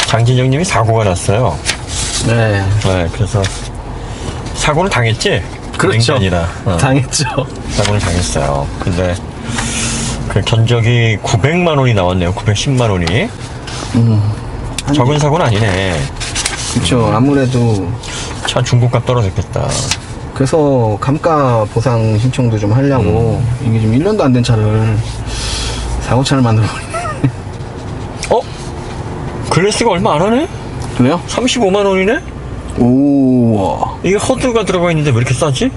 장진영님이 사고가 났어요. 네. 네, 그래서 사고를 당했지? 그렇죠. 아니라 당했죠. 사고를 당했어요. 근데 그 견적이 900만 원이 나왔네요. 910만 원이. 적은 사고는 아니네. 그렇죠. 아무래도 차 중고값 떨어졌겠다. 그래서 감가 보상 신청도 좀 하려고 이게 좀 1년도 안 된 차를 사고차를 만들어버리네. 어? 글래스가 얼마 안 하네? 그래요? 35만 원이네? 오, 이게 허드가 들어가 있는데 왜 이렇게 싸지?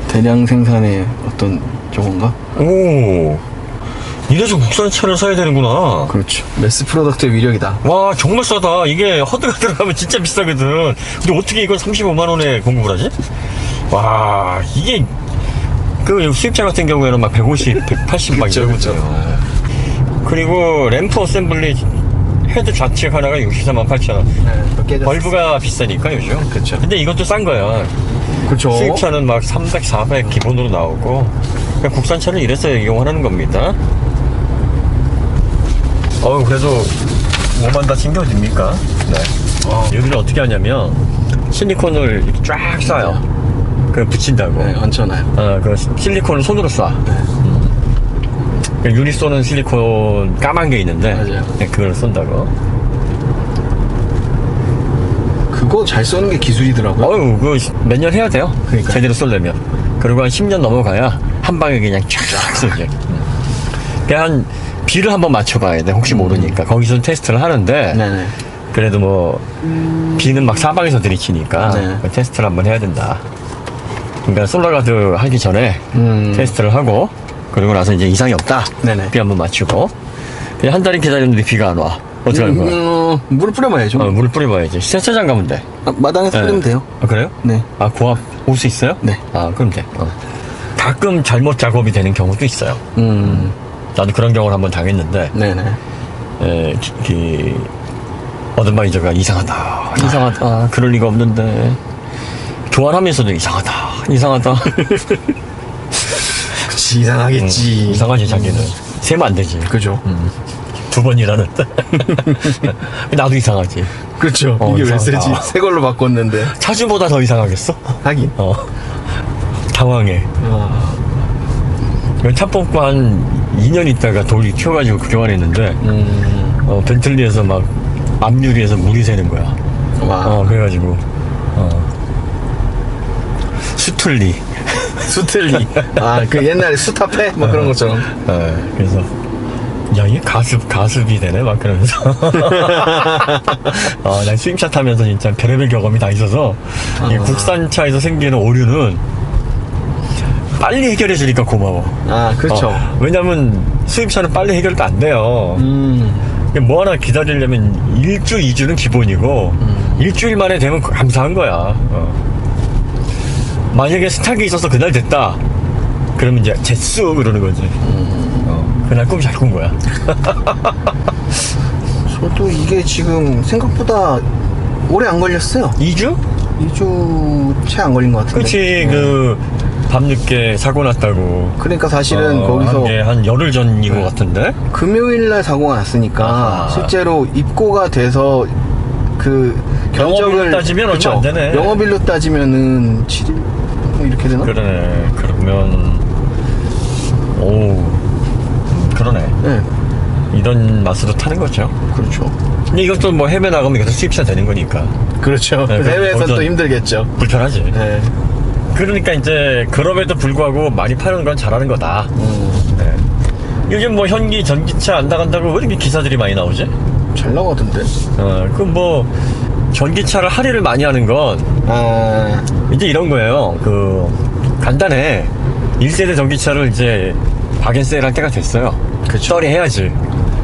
대량 생산의 어떤 저건가? 오, 이래서 국산차를 사야 되는구나. 그렇죠. 매스 프로덕트의 위력이다. 와, 정말 싸다. 이게 허드가 들어가면 진짜 비싸거든. 근데 어떻게 이걸 35만 원에 공급을 하지? 와, 이게 그 수입차 같은 경우에는 막 150, 180 막 이러거든요. 그리고 램프 어셈블리 헤드 좌측 하나가 64만 8천 원. 네, 벌브가 비싸니까 요즘. 그쵸. 근데 이것도 싼 거야. 그렇죠. 수입차는 막 300, 400 기본으로 나오고, 그냥 국산차를 이래서 이용하는 겁니다. 그래도 5만 다 챙겨집니까? 네. 여기를 어떻게 하냐면 실리콘을 이렇게 쫙 쏴요. 그 붙인다고. 네, 얹혀놔요. 그 실리콘을 손으로 쏴. 네. 유리 쏘는 실리콘 까만 게 있는데, 맞아요. 네, 그걸 쏜다고. 그거 잘 쏘는 게 기술이더라고요. 그거 몇 년 해야 돼요. 그러니까요. 제대로 쏘려면. 그리고 한 10년 넘어가야 한 방에 그냥 쫙 쏘지. 그냥 한 비를 한번 맞춰봐야 돼. 혹시 모르니까. 거기서 테스트를 하는데, 네네. 그래도 뭐 비는 막 사방에서 들이치니까 네. 그 테스트를 한번 해야 된다. 그러니까 솔라가드 하기 전에 테스트를 하고, 그리고 나서 이제 이상이 없다. 네네. 비 한번 맞추고. 그냥 한 달이 기다렸는데 비가 안 와. 어떻게 할 거야? 물을 뿌려봐야죠. 물을 뿌려봐야지. 세차장 가면 돼. 마당에서 뿌리면 돼요. 그래요? 네. 고압 올 수 있어요? 네. 그럼 돼. 가끔 잘못 작업이 되는 경우도 있어요. 나도 그런 경우를 한번 당했는데, 네네. 어드바이저가 이상하다. 그럴 리가 없는데. 교환하면서도 이상하다. 그치, 이상하겠지. 이상하지, 자기는. 세면 안 되지. 그죠. 2번 일하는데. 나도 이상하지. 그렇죠. 이게 왜 이상하다. 쓰지? 새 걸로 바꿨는데. 차주보다 더 이상하겠어? 하긴. 당황해. 차 뽑고 한 2년 있다가 돌이 튀어가지고 교환했는데, 벤틀리에서 막 앞유리에서 물이 새는 거야. 와. 그래가지고, 수틀리. 수틀리. 그 옛날에 수타페? 뭐 그런 것처럼. 그래서, 야, 이게 가습이 되네? 막 그러면서. 난 수입차 타면서 진짜 별의별 경험이 다 있어서, 이 국산차에서 생기는 오류는 빨리 해결해 주니까 고마워. 그렇죠. 왜냐면 수입차는 빨리 해결도 안 돼요. 뭐 하나 기다리려면 1주, 2주는 기본이고, 일주일 만에 되면 감사한 거야. 만약에 스탁이 있어서 그날 됐다, 그러면 이제 jet수 그러는 거지. 그날 꿈 잘 꾼 거야. 저도 이게 지금 생각보다 오래 안 걸렸어요. 2주? 2주 채 안 걸린 것 같은데. 그치. 밤늦게 사고 났다고. 그러니까 사실은 거기서 한 열흘 전인 것 같은데? 금요일날 사고가 났으니까 실제로 입고가 돼서 그 견적을 영업일로 따지면 그쵸? 얼마 안 되네. 영업일로 따지면은 7일? 뭐 이렇게 되나? 그러네. 그러면 그러네. 네. 이런 맛으로 타는 거죠. 그렇죠. 근데 이것도 뭐 해외 나가면 이것도 수입차 되는 거니까 그렇죠. 네, 해외에서 또 거기서- 힘들겠죠. 불편하지. 네. 그러니까 이제 그럼에도 불구하고 많이 파는 건 잘하는 거다. 네. 요즘 뭐 현기 전기차 안 나간다고 왜 이렇게 기사들이 많이 나오지? 잘 나가던데. 그럼 뭐 전기차를 할인을 많이 하는 건 이제 이런 거예요. 간단해. 1세대 전기차를 이제 박앤세일 할 때가 됐어요. 그쵸. 처리해야지.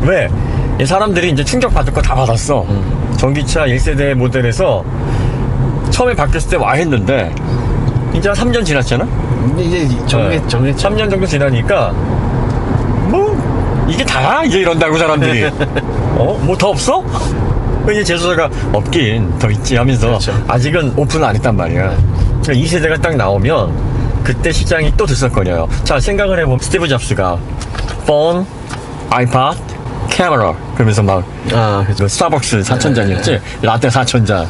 왜? 이 사람들이 이제 충격받을 거 다 받았어. 전기차 1세대 모델에서 처음에 바뀌었을 때 와 했는데, 이제 한 3년 지났잖아? 이제 정했죠. 3년 정도 지나니까, 뭐, 이게 다야? 이제 이런다고 사람들이. 뭐 더 없어? 이제 제조사가 없긴 더 있지 하면서, 그렇죠. 아직은 오픈을 안 했단 말이야. 2세대가 딱 나오면, 그때 시장이 또 들썩거려요. 자, 생각을 해보면, 스티브 잡스가, 폰, 아이팟, camera 그러면서 막 그죠. 그 스타벅스 4,000잔이었지? 라떼 4,000잔.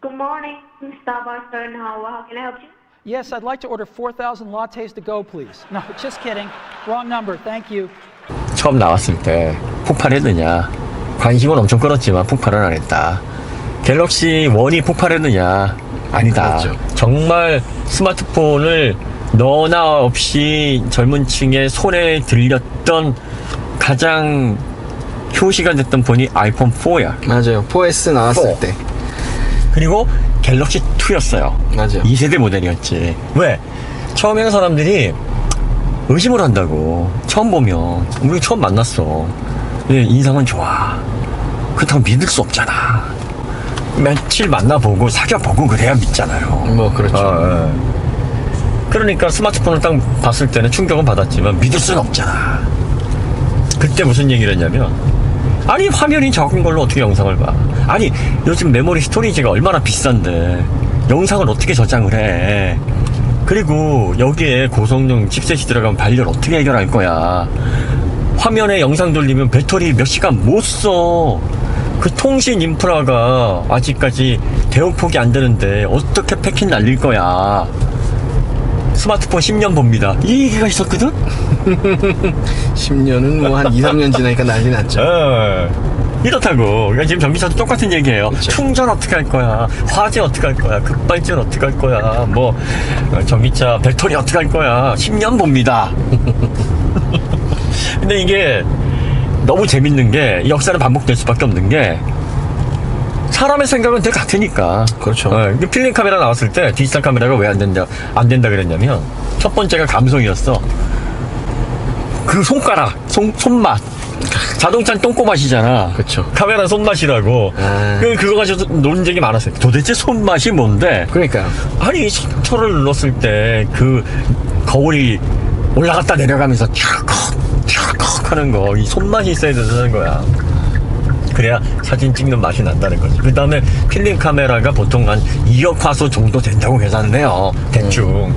Good morning, Starbucks and how can I help you? Yes, I'd like to order 4,000 lattes to go, please. No, just kidding. Wrong number. Thank you. 처음 나왔을 때 폭발했느냐? 관심은 엄청 끌었지만 폭발은 안 했다. 갤럭시 1이 폭발했느냐? 아니다. 그렇죠. 정말 스마트폰을 너나 없이 젊은 층의 손에 들렸던 가장 효시가 됐던 폰이 아이폰 4야. 맞아요. 4S 나왔을 4. 때. 그리고 갤럭시 2였어요. 맞아요. 2세대 모델이었지. 왜? 처음에는 사람들이 의심을 한다고. 처음 보면. 우리 처음 만났어. 근데 인상은 좋아. 그렇다고 믿을 수 없잖아. 며칠 만나보고 사귀어보고 그래야 믿잖아요. 뭐 그렇죠. 그러니까 스마트폰을 딱 봤을 때는 충격은 받았지만 믿을 수는 없잖아. 그때 무슨 얘기를 했냐면, 아니 화면이 적은 걸로 어떻게 영상을 봐. 아니 요즘 메모리 스토리지가 얼마나 비싼데 영상을 어떻게 저장을 해. 그리고 여기에 고성능 칩셋이 들어가면 발열 어떻게 해결할 거야. 화면에 영상 돌리면 배터리 몇 시간 못 써. 그 통신 인프라가 아직까지 대역폭이 안 되는데 어떻게 패킷 날릴 거야. 스마트폰 10년 봅니다. 이 얘기가 있었거든? 10년은 뭐 한 2, 3년 지나니까 난리 났죠. 이렇다고. 그러니까 지금 전기차도 똑같은 얘기예요. 그쵸. 충전 어떻게 할 거야? 화재 어떻게 할 거야? 급발진 어떻게 할 거야? 뭐 전기차 배터리 어떻게 할 거야? 10년 봅니다. 근데 이게 너무 재밌는 게 역사는 반복될 수밖에 없는 게 사람의 생각은 늘 같으니까. 그렇죠. 필름 카메라 나왔을 때 디지털 카메라가 왜 안 된다 그랬냐면 첫 번째가 감성이었어. 그 손가락, 손맛. 자동차는 똥꼬맛이잖아. 그쵸. 카메라는 손맛이라고. 그거 가지고 논쟁이 많았어요. 도대체 손맛이 뭔데? 그러니까요. 아니, 셔터를 눌렀을 때 그 거울이 올라갔다 내려가면서 캬컥 하는 거, 이 손맛이 있어야 된다는 거야. 그래야 사진 찍는 맛이 난다는 거지. 그 다음에 필름 카메라가 보통 한 2억 화소 정도 된다고 계산을 해요. 대충.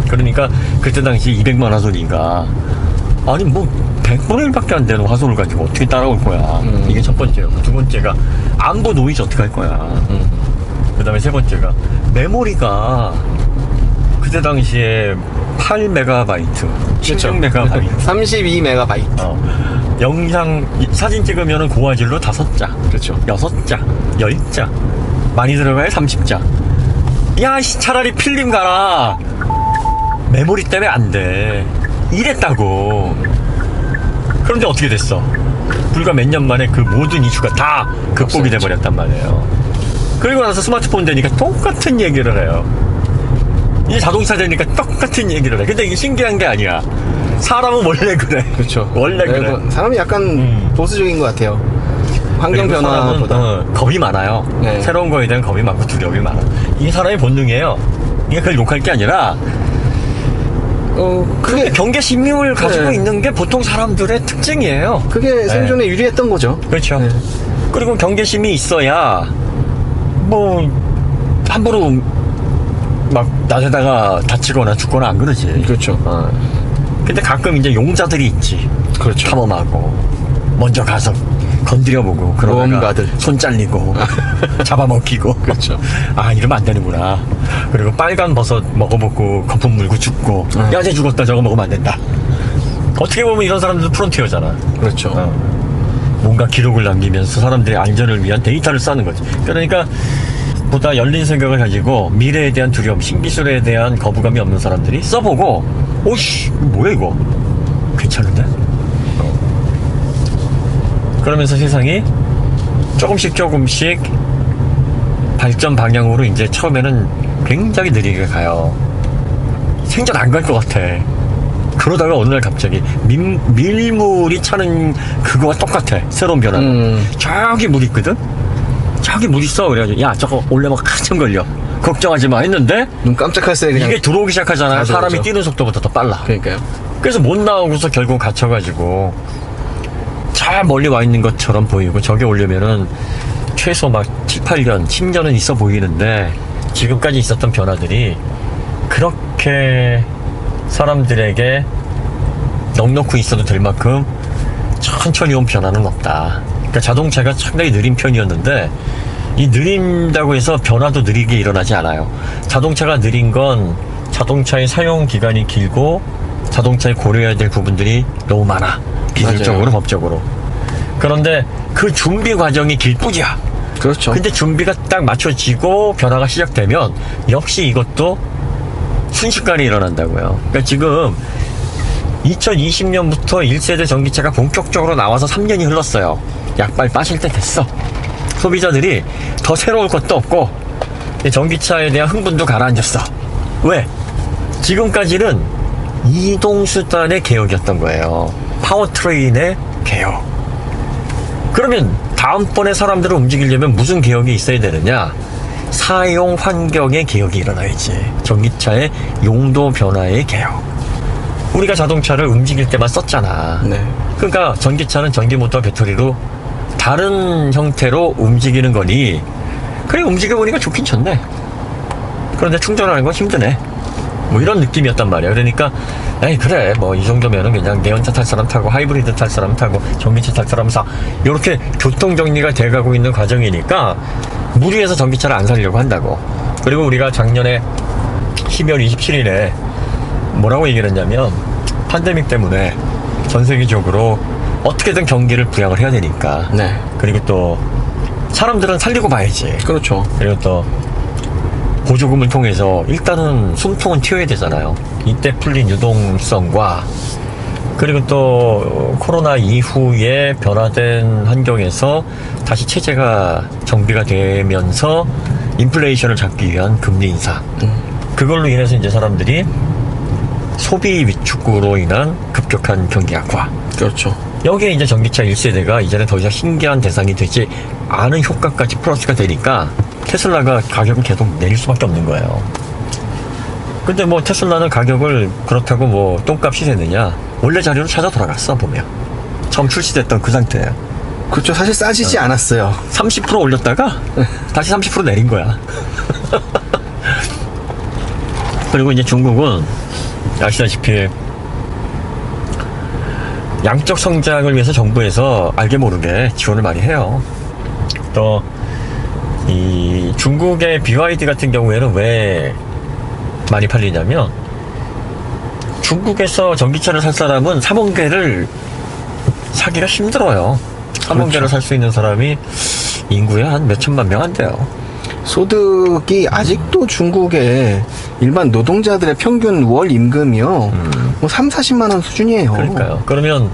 그러니까 그때 당시 200만 화소니까. 아니 뭐 100분의 1밖에 안 되는 화소를 가지고 어떻게 따라올 거야. 이게 첫 번째고. 두 번째가 안보 노이즈 어떻게 할 거야. 그 다음에 세 번째가 메모리가 그때 당시에 8메가바이트, 16메가바이트, 32MB. 영상, 사진 찍으면은 고화질로 5장, 그렇죠. 6장, 10장, 많이 들어가야 30장. 야, 차라리 필름 가라. 메모리 때문에 안 돼. 이랬다고. 그런데 어떻게 됐어? 불과 몇 년 만에 그 모든 이슈가 다 극복이 돼버렸단 말이에요. 그리고 나서 스마트폰 되니까 똑같은 얘기를 해요. 이제 자동차 되니까 똑같은 얘기를 해. 근데 이게 신기한 게 아니야. 사람은 원래 그래. 그렇죠. 원래 그래. 사람이 약간 보수적인 것 같아요. 환경 그리고 변화보다. 사람은, 겁이 많아요. 네. 새로운 거에 대한 겁이 많고 두려움이 많아. 이게 사람의 본능이에요. 이게 그걸 욕할 게 아니라 그게 경계심을 가지고 네. 있는 게 보통 사람들의 특징이에요. 그게 생존에 유리했던 거죠. 그렇죠. 네. 그리고 경계심이 있어야 뭐 함부로 막 낮에다가 다치거나 죽거나 안 그러지. 그렇죠. 근데 가끔 이제 용자들이 있지. 그렇죠. 탐험하고 먼저 가서 건드려보고 그러다가 모험가들. 손 잘리고 잡아먹히고. 그렇죠. 아, 이러면 안 되는구나. 그리고 빨간 버섯 먹어먹고 거품 물고 죽고 야, 쟤 죽었다, 저거 먹으면 안 된다. 어떻게 보면 이런 사람들도 프론티어잖아. 그렇죠. 뭔가 기록을 남기면서 사람들의 안전을 위한 데이터를 쌓는 거지. 그러니까 보다 열린 생각을 가지고 미래에 대한 두려움, 신기술에 대한 거부감이 없는 사람들이 써보고 오씨, 뭐야 이거? 괜찮은데? 그러면서 세상이 조금씩 발전 방향으로 이제 처음에는 굉장히 느리게 가요. 생전 안 갈 것 같아. 그러다가 어느 날 갑자기 밀물이 차는 그거와 똑같아. 새로운 변화는. 저기 물 있거든? 저기 물 있어. 그래가지고 야, 저거 올려면 한참 걸려. 걱정하지 마 했는데 눈 깜짝할 새 그냥. 이게 들어오기 시작하잖아요. 다 사람이 들어오죠. 뛰는 속도보다 더 빨라. 그러니까요. 그래서 못 나오고서 결국 갇혀가지고 잘 멀리 와 있는 것처럼 보이고 저게 오려면은 최소 막 7, 8년, 10년은 있어 보이는데 지금까지 있었던 변화들이 그렇게 사람들에게 넉넉히 있어도 될 만큼 천천히 온 변화는 없다. 그러니까 자동차가 상당히 느린 편이었는데 이 느린다고 해서 변화도 느리게 일어나지 않아요. 자동차가 느린 건 자동차의 사용 기간이 길고 자동차에 고려해야 될 부분들이 너무 많아. 기술적으로, 맞아요. 법적으로. 그런데 그 준비 과정이 길 뿐이야. 그렇죠. 근데 준비가 딱 맞춰지고 변화가 시작되면 역시 이것도 순식간에 일어난다고요. 그러니까 지금 2020년부터 1세대 전기차가 본격적으로 나와서 3년이 흘렀어요. 약발 빠질 때 됐어. 소비자들이 더 새로울 것도 없고 전기차에 대한 흥분도 가라앉았어. 왜? 지금까지는 이동수단의 개혁이었던 거예요. 파워트레인의 개혁. 그러면 다음번에 사람들을 움직이려면 무슨 개혁이 있어야 되느냐? 사용 환경의 개혁이 일어나야지. 전기차의 용도 변화의 개혁. 우리가 자동차를 움직일 때만 썼잖아. 네. 그러니까 전기차는 전기모터 배터리로 다른 형태로 움직이는 거니 그래 움직여보니까 좋긴 좋네. 그런데 충전하는 건 힘드네. 뭐 이런 느낌이었단 말이야. 그러니까 에이 그래 뭐 이 정도면은 그냥 내연차 탈 사람 타고 하이브리드 탈 사람 타고 전기차 탈 사람 사 이렇게 교통정리가 돼가고 있는 과정이니까 무리해서 전기차를 안 사려고 한다고. 그리고 우리가 작년에 12월 27일에 뭐라고 얘기를 했냐면 팬데믹 때문에 전 세계적으로 어떻게든 경기를 부양을 해야 되니까. 네. 그리고 또 사람들은 살리고 봐야지. 그렇죠. 그리고 또 보조금을 통해서 일단은 숨통은 튀어야 되잖아요. 이때 풀린 유동성과 그리고 또 코로나 이후에 변화된 환경에서 다시 체제가 정비가 되면서 인플레이션을 잡기 위한 금리 인상. 그걸로 인해서 이제 사람들이 소비 위축으로 인한 급격한 경기 악화. 그렇죠. 여기에 이제 전기차 1세대가 이제는 더 이상 신기한 대상이 되지 않은 효과까지 플러스가 되니까 테슬라가 가격을 계속 내릴 수밖에 없는 거예요. 근데 뭐 테슬라는 가격을 그렇다고 뭐 똥값이 되느냐? 원래 자리로 찾아 돌아갔어 보면. 처음 출시됐던 그 상태예요. 그렇죠. 사실 싸지지 않았어요. 30% 올렸다가 다시 30% 내린 거야. 그리고 이제 중국은 아시다시피 양적 성장을 위해서 정부에서 알게 모르게 지원을 많이 해요. 또 이 중국의 BYD 같은 경우에는 왜 많이 팔리냐면 중국에서 전기차를 살 사람은 3원계를 사기가 힘들어요. 3원계를 그렇죠. 살 수 있는 사람이 인구에 한 몇천만 명 안 돼요. 소득이 아직도 중국의 일반 노동자들의 평균 월 임금이요. 뭐 3, 40만 원 수준이에요. 그러니까요. 그러면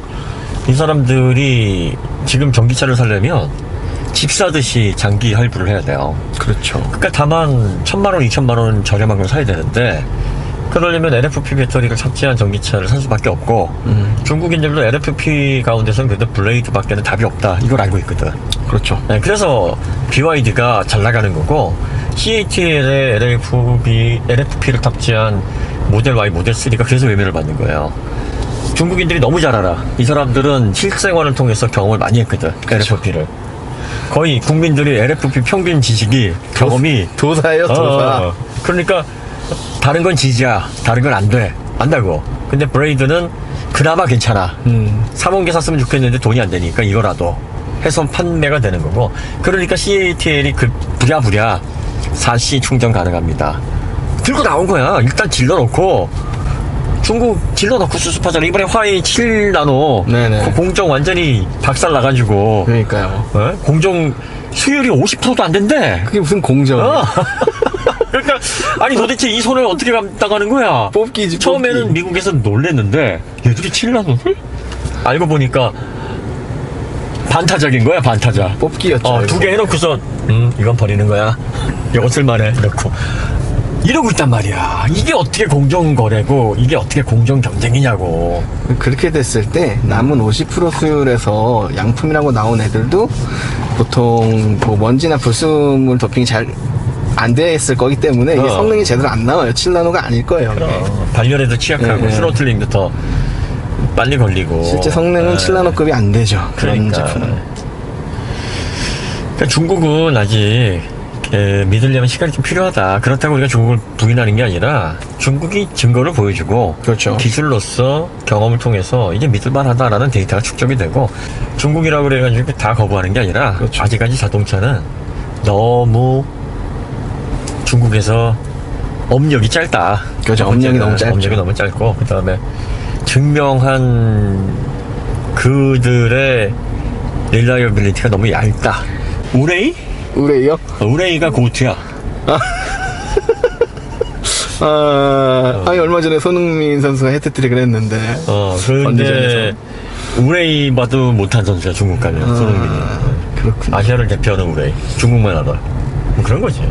이 사람들이 지금 전기차를 사려면 집 사듯이 장기 할부를 해야 돼요. 그렇죠. 그러니까 다만 1,000만 원, 2,000만 원 저렴한 걸 사야 되는데 그러려면 LFP 배터리를 탑재한 전기차를 살 수밖에 없고 중국인들도 LFP 가운데서는 그래도 블레이드밖에는 답이 없다. 이걸 알고 있거든. 그렇죠. 네, 그래서 BYD가 잘 나가는 거고 CATL의 LFP를 탑재한 모델 Y, 모델 3가 그래서 외면을 받는 거예요. 중국인들이 너무 잘 알아. 이 사람들은 실생활을 통해서 경험을 많이 했거든. LFP를. 거의 국민들이 LFP 평균 지식이 경험이 도사예요, 도사. 그러니까 다른 건 지지야. 다른 건 안 돼. 안다고. 근데 브레이드는 그나마 괜찮아. 3원계 샀으면 좋겠는데 돈이 안 되니까 이거라도 해서 판매가 되는 거고. 그러니까 CATL이 그 부랴부랴 4C 충전 가능합니다. 들고 나온 거야. 일단 질러놓고 중국 질러놓고 수습하잖아. 이번에 화웨이 7나노 네네. 그 공정 완전히 박살 나가지고 그러니까요. 공정 수율이 50%도 안 된대. 그게 무슨 공정? 그러니까 아니 도대체 이 손을 어떻게 감당하는 거야? 뽑기지. 처음에는 뽑기. 미국에서 놀랬는데 얘들이 7나노를? 알고 보니까 반타작인 거야. 반타작. 뽑기였죠. 두 개 해놓고서 이건 버리는 거야. 이거 쓸만해. 이렇고 이러고 있단 말이야. 이게 어떻게 공정거래고 이게 어떻게 공정경쟁이냐고. 그렇게 됐을 때 남은 50% 수율에서 양품이라고 나온 애들도 보통 뭐 먼지나 불순물 도핑이 잘 안 됐을 거기 때문에 이게 성능이 제대로 안 나와요. 7나노가 아닐 거예요. 발열에도 취약하고 네. 스로틀링도 더 빨리 걸리고 실제 성능은 7나노급이 안 되죠. 그런 그러니까. 제품은. 그러니까 중국은 아직 믿으려면 시간이 좀 필요하다. 그렇다고 우리가 중국을 부인하는 게 아니라 중국이 증거를 보여주고 그렇죠. 기술로서 경험을 통해서 이게 믿을만하다라는 데이터가 축적이 되고 중국이라고 그래가지고 다 거부하는 게 아니라 그렇죠. 아직까지 자동차는 너무 중국에서 업력이 짧다. 그렇죠. 업력이 너무 짧죠. 업력이 너무 짧고 그 다음에 증명한 그들의 릴라이어빌리티가 너무 얇다. 우레이? 의뢰요? 우레이가 고트야. 아니 얼마 전에 손흥민 선수가 헤트트릭을 했는데. 그런데 번지전에서. 우레이 봐도 못한 선수야 중국 가면 손흥민이. 그렇군요. 아시아를 대표하는 우레이. 중국만 알아. 뭐 그런 거지.